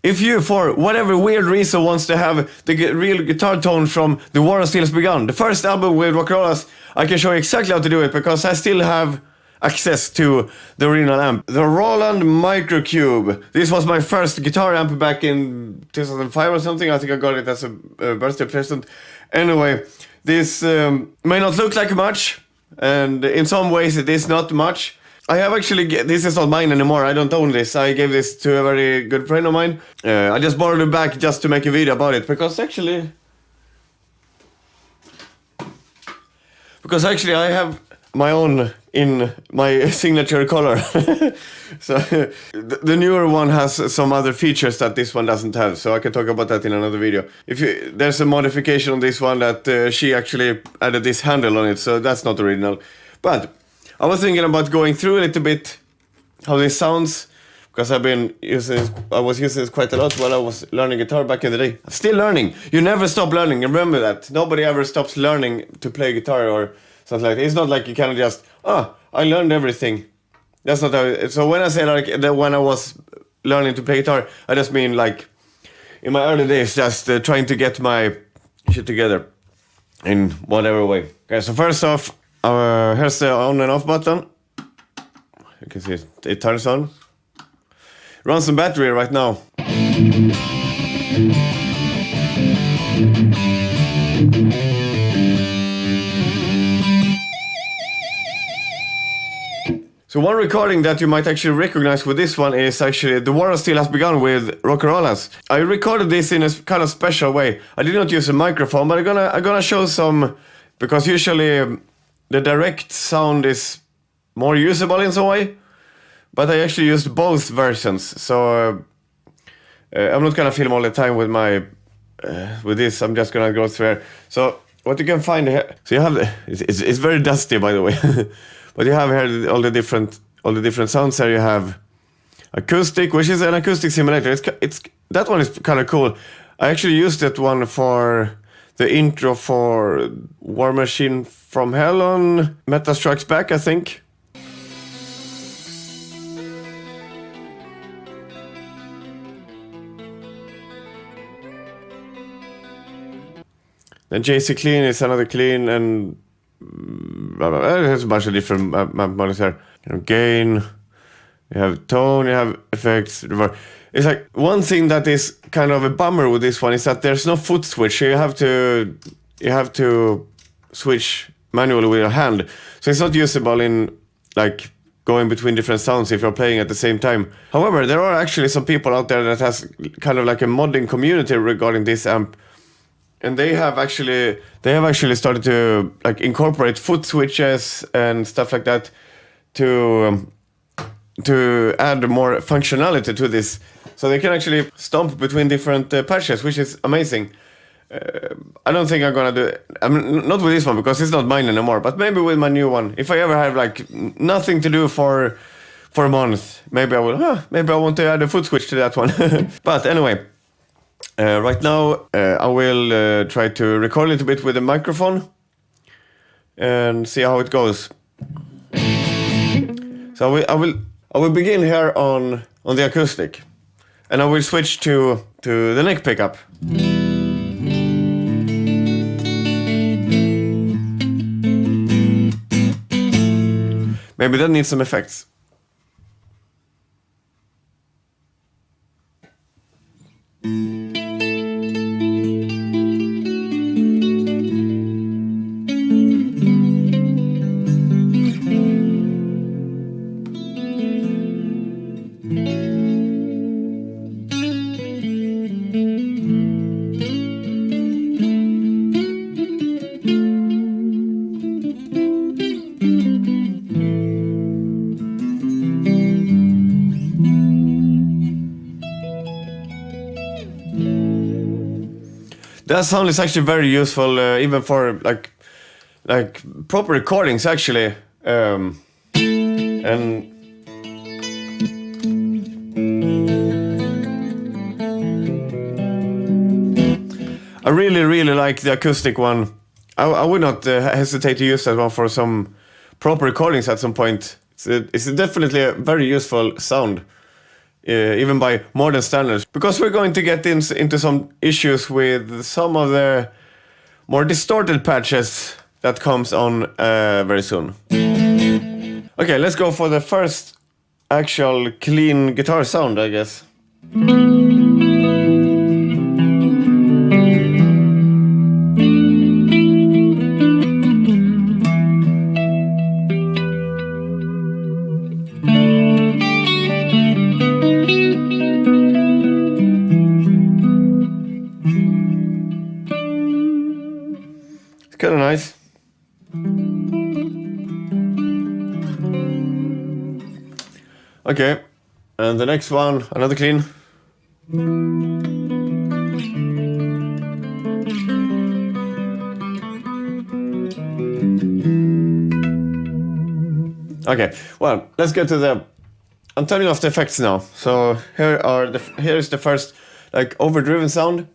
if you, for whatever weird reason, wants to have the real guitar tone from The War Still Has Begun, the first album with Rocka Rollas, I can show you exactly how to do it, because I still have access to the original amp. The Roland Microcube. This was my first guitar amp back in 2005 or something. I think I got it as a birthday present. Anyway, this may not look like much, and in some ways it is not much. I have actually, this is not mine anymore, I don't own this. I gave this to a very good friend of mine. I just borrowed it back just to make a video about it, because actually I have my own in my signature color. So the newer one has some other features that this one doesn't have, so I can talk about that in another video. There's a modification on this one that she actually added this handle on it, so that's not original. But I was thinking about going through a little bit how this sounds, because I was using this quite a lot while I was learning guitar back in the day. I'm still learning. You never stop learning. Remember that. Nobody ever stops learning to play guitar or something like that. It's not like you can just, I learned everything. That's not how it, so when I say like that, when I was learning to play guitar, I just mean like in my early days, just trying to get my shit together in whatever way. Okay, so first off, here's the on and off button. You can see it turns on. Runs some battery right now. So one recording that you might actually recognize with this one is actually The War Still Has Begun with Rocka Rollas. I recorded this in a kind of special way. I did not use a microphone, but I'm gonna show some, because usually the direct sound is more usable in some way, but I actually used both versions. So I'm not gonna film all the time with my with this. I'm just gonna go through here. So what you can find here, so you have it's very dusty, by the way. But you have here all the different sounds. Here you have Acoustic, which is an acoustic simulator. It's that one is kind of cool. I actually used that one for the intro for War Machine from Hell on Meta Strikes Back, I think. Then JC Clean is another clean, and there's a bunch of different map models here. You know, gain, you have tone, you have effects, reverb. It's like one thing that is kind of a bummer with this one is that there's no foot switch. You have to switch manually with your hand. So it's not usable in like going between different sounds if you're playing at the same time. However, there are actually some people out there that has kind of like a modding community regarding this amp. And they have actually started to like incorporate foot switches and stuff like that to add more functionality to this, so they can actually stomp between different patches, which is amazing. I don't think I'm gonna do it. I mean, not with this one because it's not mine anymore, but maybe with my new one. If I ever have like nothing to do for a month, maybe I will. Maybe I want to add a foot switch to that one. But anyway. Right now, I will try to record a little bit with the microphone and see how it goes. So I will begin here on the acoustic, and I will switch to the neck pickup. Maybe that needs some effects. That sound is actually very useful, even for like proper recordings, actually. And I really like the acoustic one. I would not hesitate to use that one for some proper recordings at some point. It's definitely a very useful sound. even by modern standards, because we're going to get into some issues with some of the more distorted patches that comes on very soon. Okay, let's go for the first actual clean guitar sound, I guess. It's kind of nice. Okay, and the next one, another clean. Okay, well, let's get to the... I'm turning off the effects now. So here's the first, like, overdriven sound.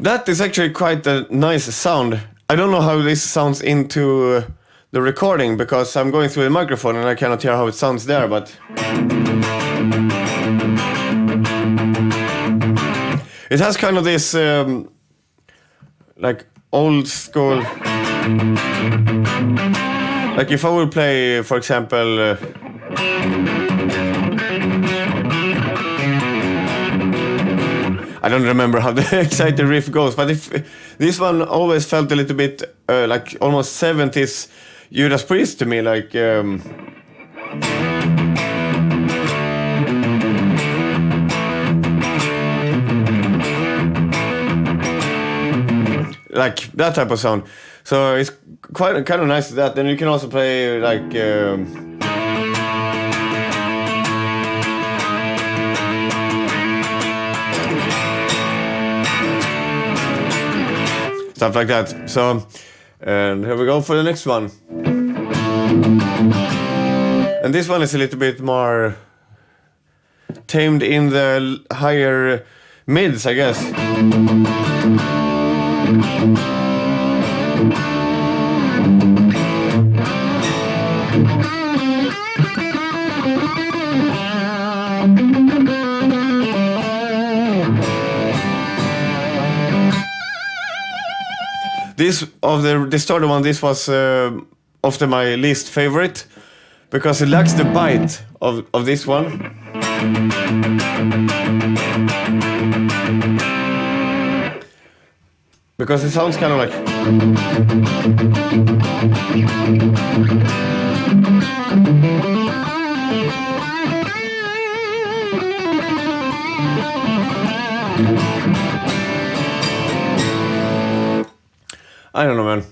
That is actually quite a nice sound. I don't know how this sounds into the recording, because I'm going through the microphone and I cannot hear how it sounds there, but... It has kind of this, like, old school... Like if I would play, for example... I don't remember how the exact riff goes, but if this one always felt a little bit like almost 70s Judas Priest to me, like that type of sound. So it's quite kind of nice that. Then you can also play like stuff like that. So, and here we go for the next one. And this one is a little bit more tamed in the higher mids, I guess. This of the distorted one, this was often my least favorite, because it lacks the bite of this one. Because it sounds kind of like... I don't know, man.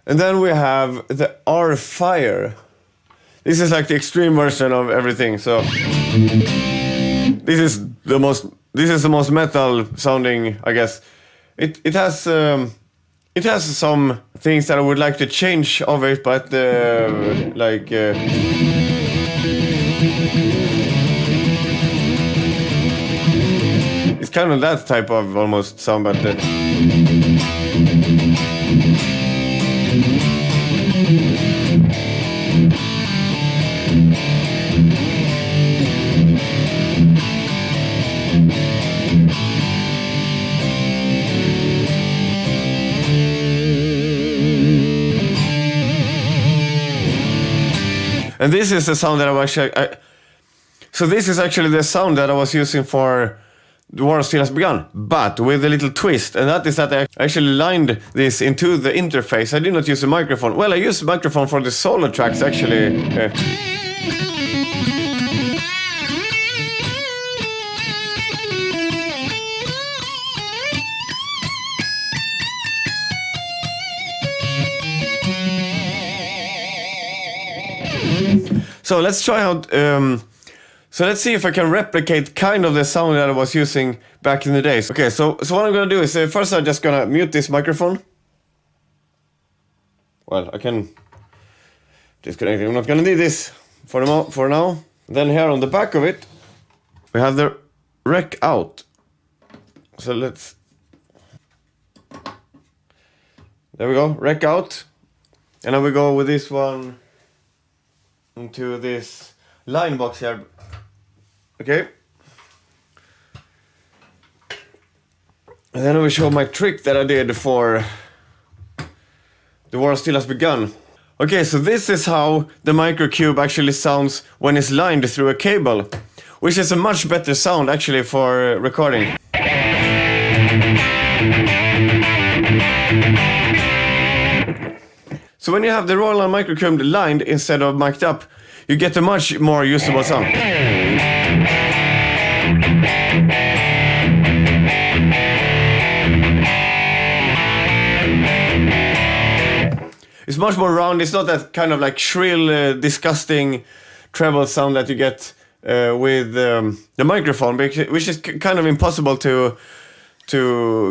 And then we have the R-Fier. This is like the extreme version of everything. So this is the most metal sounding, I guess. It has some things that I would like to change of it, but it's kind of that type of almost sound, but and this is the sound that I was actually... So this is actually the sound that I was using for The War Still Has Begun, but with a little twist, and that is that I actually lined this into the interface. I did not use a microphone. Well, I used a microphone for the solo tracks, actually. So let's try out. So let's see if I can replicate kind of the sound that I was using back in the days. Okay, so what I'm gonna do is first I'm just gonna mute this microphone. Well, I can disconnect it. I'm not gonna need this for now. Then here on the back of it, we have the rec out. So let's. There we go, rec out. And then we go with this one into this line box here. Okay. And then I will show my trick that I did for The War Still Has Begun. Okay, so this is how the microcube actually sounds when it's lined through a cable, which is a much better sound actually for recording. So when you have the Roland microcube lined instead of mic'd up, you get a much more usable sound. It's much more round. It's not that kind of like shrill, disgusting treble sound that you get with the microphone, which is kind of impossible to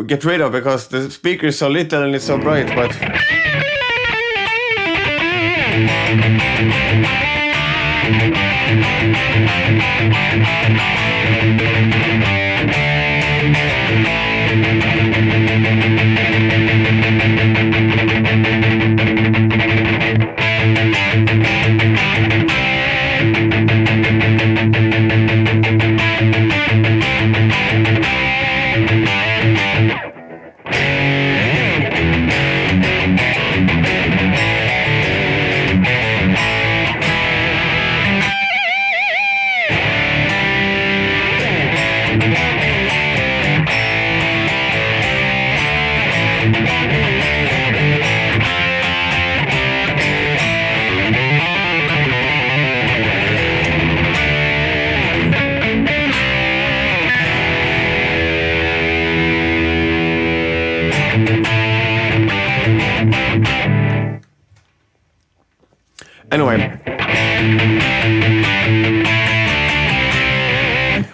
get rid of because the speaker is so little and it's so bright. But anyway,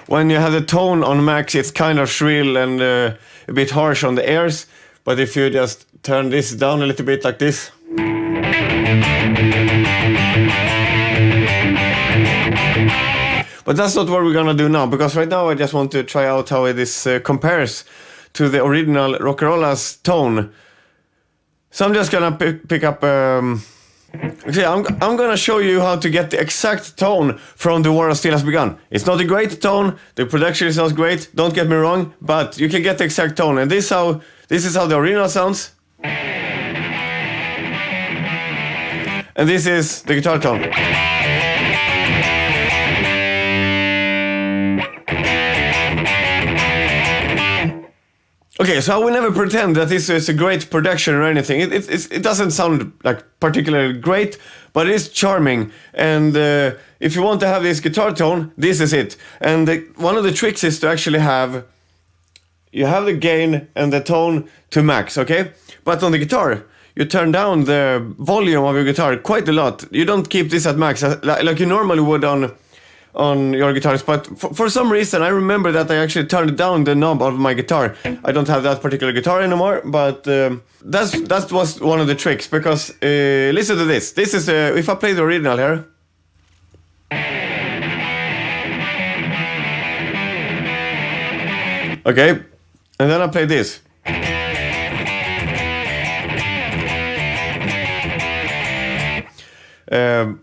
when you have the tone on max, it's kind of shrill and a bit harsh on the ears. But if you just turn this down a little bit like this, but that's not what we're gonna do now, because right now I just want to try out how this compares to the original Rocka Rollas tone. So I'm just gonna pick up. Okay, I'm gonna show you how to get the exact tone from The War Still Has Begun. It's not a great tone, the production sounds great, don't get me wrong, but you can get the exact tone, and this is how the original sounds. And this is the guitar tone. Okay, so I will never pretend that this is a great production or anything. It doesn't sound like particularly great, but it is charming. And if you want to have this guitar tone, this is it. And one of the tricks is to actually have the gain and the tone to max, okay? But on the guitar, you turn down the volume of your guitar quite a lot. You don't keep this at max like you normally would on your guitars, but for some reason I remember that I actually turned down the knob of my guitar. I don't have that particular guitar anymore, but that was one of the tricks, because listen to this. This is if I play the original here. Okay, and then I play this.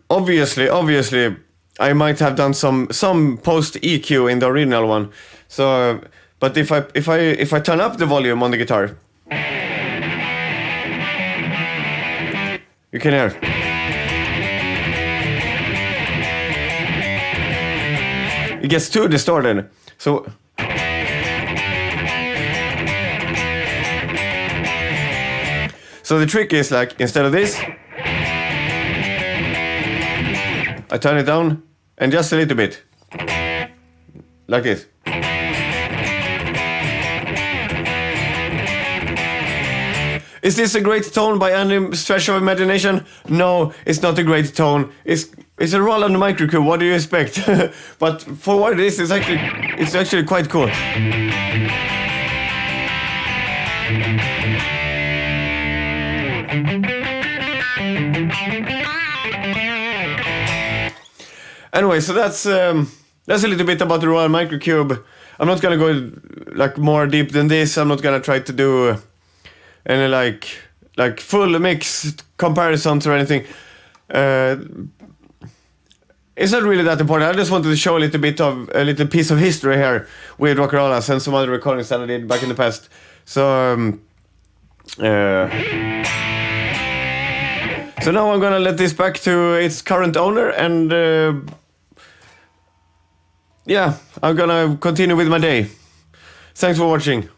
Obviously I might have done some post EQ in the original one. So, but if I turn up the volume on the guitar, you can hear. It gets too distorted. So the trick is, like, instead of this, I turn it down and just a little bit, like this. Is this a great tone by any stretch of imagination? No, it's not a great tone. It's a roll on the microcube. What do you expect? But for what it is, it's actually quite cool. Anyway, so that's a little bit about the Royal Microcube. I'm not gonna go like more deep than this. I'm not gonna try to do any like full mix comparisons or anything. It's not really that important. I just wanted to show a little piece of history here with Rocka Rollas and some other recordings that I did back in the past. So so now I'm gonna let this back to its current owner, and yeah, I'm gonna continue with my day. Thanks for watching.